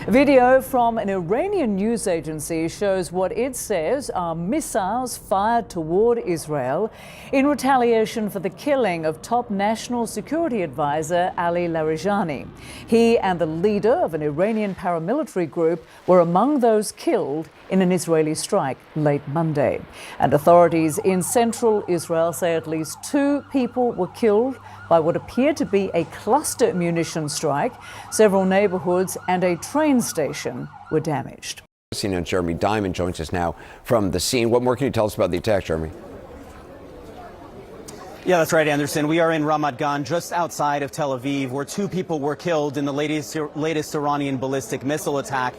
Video from an Iranian news agency shows what it says are missiles fired toward Israel in retaliation for the killing of top national security advisor Ali Larijani. He and the leader of an Iranian paramilitary group were among those killed in an Israeli strike late Monday. And authorities in central Israel say at least 2 people were killed by what appeared to be a cluster munition strike. Several neighborhoods and a train station were damaged. CNN Jeremy Diamond joins us now from the scene. What more can you tell us about the attack, Jeremy? Yeah, that's right, Anderson. We are in Ramat Gan, just outside of Tel Aviv, where 2 people were killed in the latest Iranian ballistic missile attack.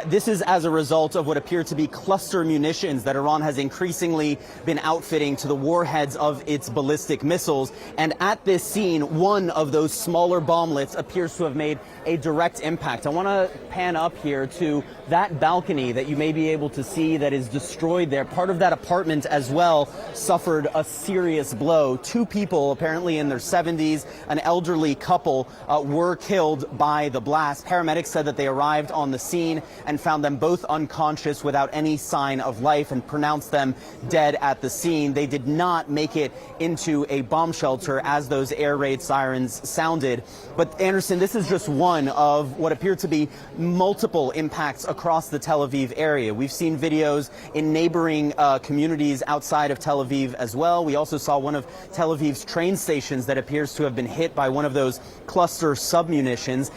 This is as a result of what appear to be cluster munitions that Iran has increasingly been outfitting to the warheads of its ballistic missiles. And at this scene, one of those smaller bomblets appears to have made a direct impact. I want to pan up here to that balcony that you may be able to see that is destroyed there. Part of that apartment as well suffered a serious blow. 2 people, apparently in their 70s, an elderly couple, were killed by the blast. Paramedics said that they arrived on the scene and found them both unconscious without any sign of life and pronounced them dead at the scene. They did not make it into a bomb shelter as those air raid sirens sounded. But Anderson, this is just one of what appear to be multiple impacts across the Tel Aviv area. We've seen videos in neighboring communities outside of Tel Aviv as well. We also saw one of Tel Aviv's train stations that appears to have been hit by one of those cluster submunitions.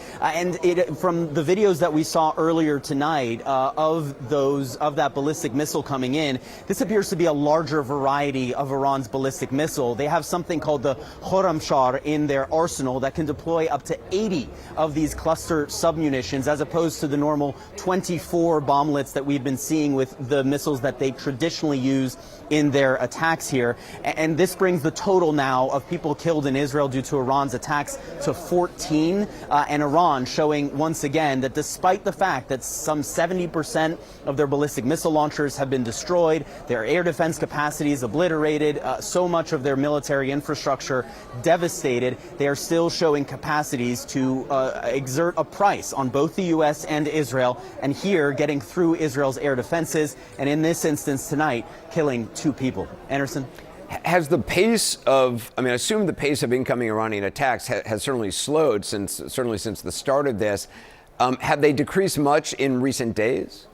From the videos that we saw earlier tonight of that ballistic missile coming in, this appears to be a larger variety of Iran's ballistic missile. They have something called the Khorramshahr in their arsenal that can deploy up to 80 of these cluster submunitions, as opposed to the normal 24 bomblets that we've been seeing with the missiles that they traditionally use in their attacks here. And this brings the total now of people killed in Israel due to Iran's attacks to 14, and Iran showing once again that despite the fact that some 70% of their ballistic missile launchers have been destroyed, their air defense capacities obliterated, so much of their military infrastructure devastated, they are still showing capacities to exert a price on both the U.S. and Israel, and here getting through Israel's air defenses, and in this instance tonight, killing 2 people. Anderson? Has the pace of, I assume the pace of incoming Iranian attacks has certainly slowed since the start of this. Have they decreased much in recent days?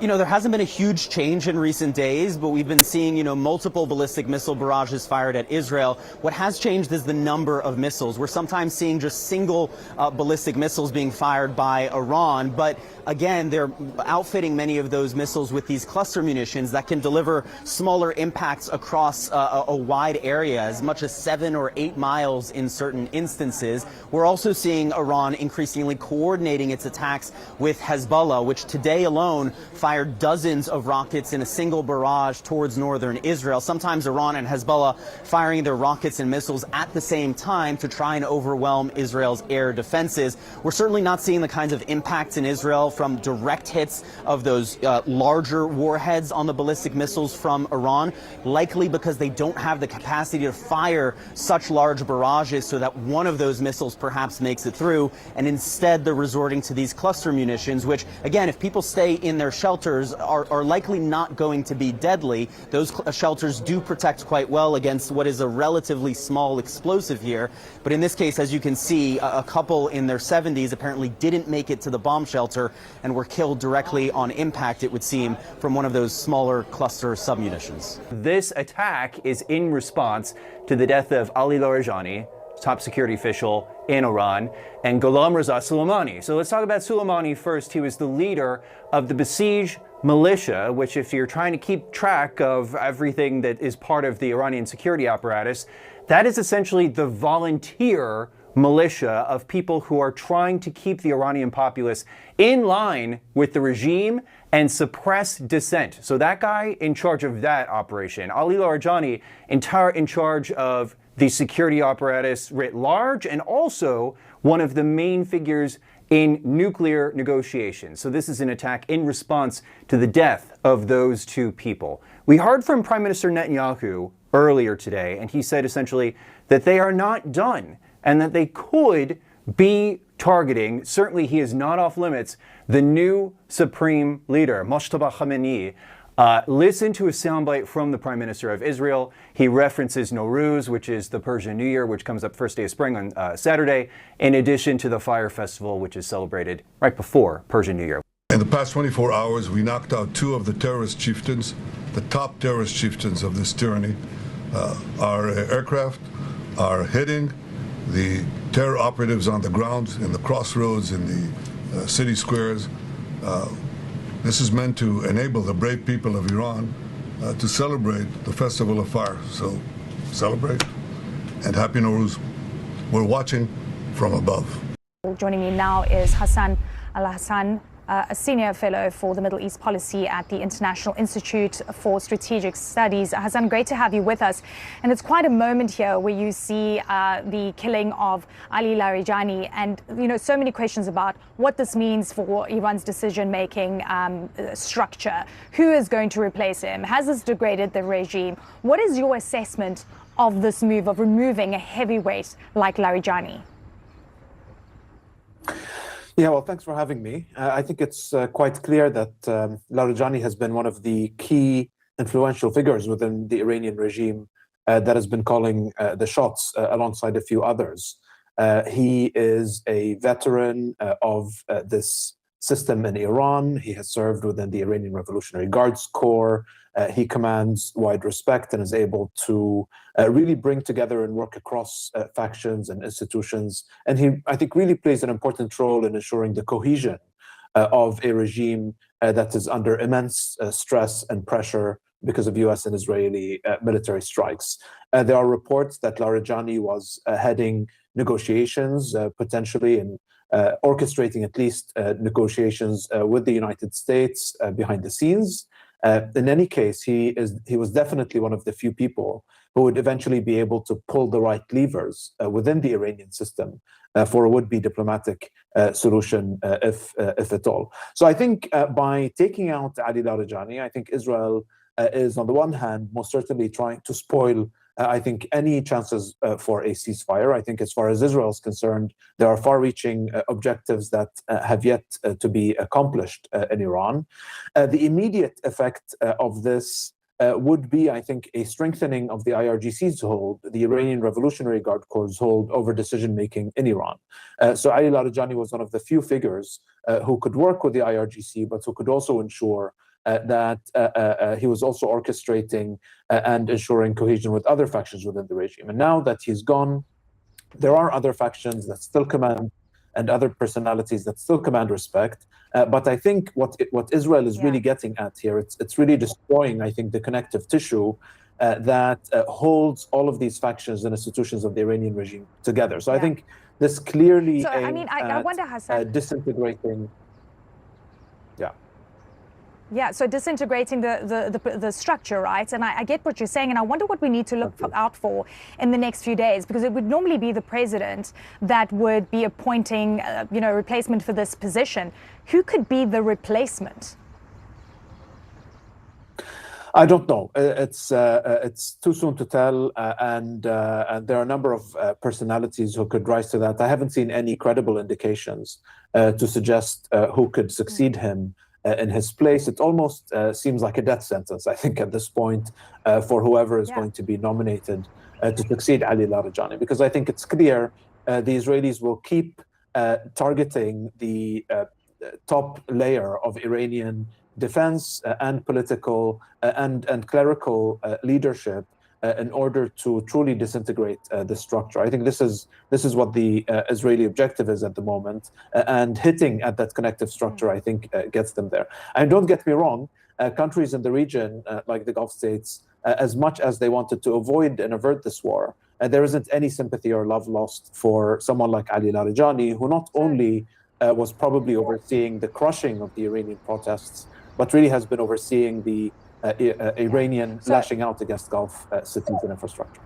There hasn't been a huge change in recent days, but we've been seeing, multiple ballistic missile barrages fired at Israel. What has changed is the number of missiles. We're sometimes seeing just single ballistic missiles being fired by Iran, but again, they're outfitting many of those missiles with these cluster munitions that can deliver smaller impacts across a wide area, as much as 7 or 8 miles in certain instances. We're also seeing Iran increasingly coordinating its attacks with Hezbollah, which today alone fired dozens of rockets in a single barrage towards northern Israel. Sometimes Iran and Hezbollah firing their rockets and missiles at the same time to try and overwhelm Israel's air defenses. We're certainly not seeing the kinds of impacts in Israel from direct hits of those larger warheads on the ballistic missiles from Iran, likely because they don't have the capacity to fire such large barrages so that one of those missiles perhaps makes it through, and instead they're resorting to these cluster munitions, which, again, if people stay in their shelters, are likely not going to be deadly. Those shelters do protect quite well against what is a relatively small explosive here. But in this case, as you can see, a couple in their 70s apparently didn't make it to the bomb shelter and were killed directly on impact, it would seem, from one of those smaller cluster submunitions. This attack is in response to the death of Ali Larijani, top security official in Iran, and Ghulam Reza Soleimani. So let's talk about Soleimani first. He was the leader of the Basij militia, which, if you're trying to keep track of everything that is part of the Iranian security apparatus, that is essentially the volunteer militia of people who are trying to keep the Iranian populace in line with the regime and suppress dissent. So that guy in charge of that operation, Ali Larijani, in charge of the security apparatus writ large, and also one of the main figures in nuclear negotiations. So this is an attack in response to the death of those 2 people. We heard from Prime Minister Netanyahu earlier today, and he said essentially that they are not done and that they could be targeting, certainly he is not off limits, the new supreme leader, Mojtaba Khamenei. Listen to a soundbite from the Prime Minister of Israel. He references Nowruz, which is the Persian New Year, which comes up first day of spring on Saturday, in addition to the Fire Festival, which is celebrated right before Persian New Year. In the past 24 hours, we knocked out 2 of the terrorist chieftains, the top terrorist chieftains of this tyranny. Our aircraft are hitting the terror operatives on the ground, in the crossroads, in the city squares. This is meant to enable the brave people of Iran to celebrate the Festival of Fire. So celebrate and Happy Nowruz. We're watching from above. Joining me now is Hassan Al-Hassan, a senior fellow for the Middle East policy at the International Institute for Strategic Studies. Hassan, great to have you with us. And it's quite a moment here where you see the killing of Ali Larijani and, so many questions about what this means for Iran's decision-making structure. Who is going to replace him? Has this degraded the regime? What is your assessment of this move of removing a heavyweight like Larijani? Yeah, well, thanks for having me. I think it's quite clear that Larijani has been one of the key influential figures within the Iranian regime that has been calling the shots alongside a few others. He is a veteran of this system in Iran. He has served within the Iranian Revolutionary Guards Corps. He commands wide respect and is able to really bring together and work across factions and institutions. And he, I think, really plays an important role in ensuring the cohesion of a regime that is under immense stress and pressure because of US and Israeli military strikes. There are reports that Larijani was heading negotiations, potentially, and orchestrating at least negotiations with the United States behind the scenes. In any case, he was definitely one of the few people who would eventually be able to pull the right levers within the Iranian system for a would-be diplomatic solution, if at all. So I think by taking out Ali Larijani, I think Israel is, on the one hand, most certainly trying to spoil I think any chances for a ceasefire. I think as far as Israel is concerned, there are far-reaching objectives that have yet to be accomplished in Iran. The immediate effect of this would be, I think, a strengthening of the IRGC's hold, the Iranian Revolutionary Guard Corps' hold over decision-making in Iran. So Ali Larijani was one of the few figures who could work with the IRGC, but who could also ensure that he was also orchestrating and ensuring cohesion with other factions within the regime. And now that he's gone, there are other factions that still command and other personalities that still command respect. But I think what Israel is really getting at here, it's really destroying, I think, the connective tissue that holds all of these factions and institutions of the Iranian regime together. So I think this clearly I wonder, Hassan, disintegrating. Yeah, so disintegrating the structure, right? And I get what you're saying, and I wonder what we need to look out for in the next few days, because it would normally be the president that would be appointing, replacement for this position. Who could be the replacement? I don't know. It's too soon to tell, and there are a number of personalities who could rise to that. I haven't seen any credible indications to suggest who could succeed him in his place. It almost seems like a death sentence, I think, at this point, for whoever is going to be nominated to succeed Ali Larijani, because I think it's clear the Israelis will keep targeting the top layer of Iranian defense and political and clerical leadership in order to truly disintegrate the structure. I think this is what the Israeli objective is at the moment, and hitting at that connective structure, I think, gets them there. And don't get me wrong, countries in the region, like the Gulf states, as much as they wanted to avoid and avert this war, there isn't any sympathy or love lost for someone like Ali Larijani, who not only was probably overseeing the crushing of the Iranian protests, but really has been overseeing the Iranian lashing out against Gulf cities and infrastructure.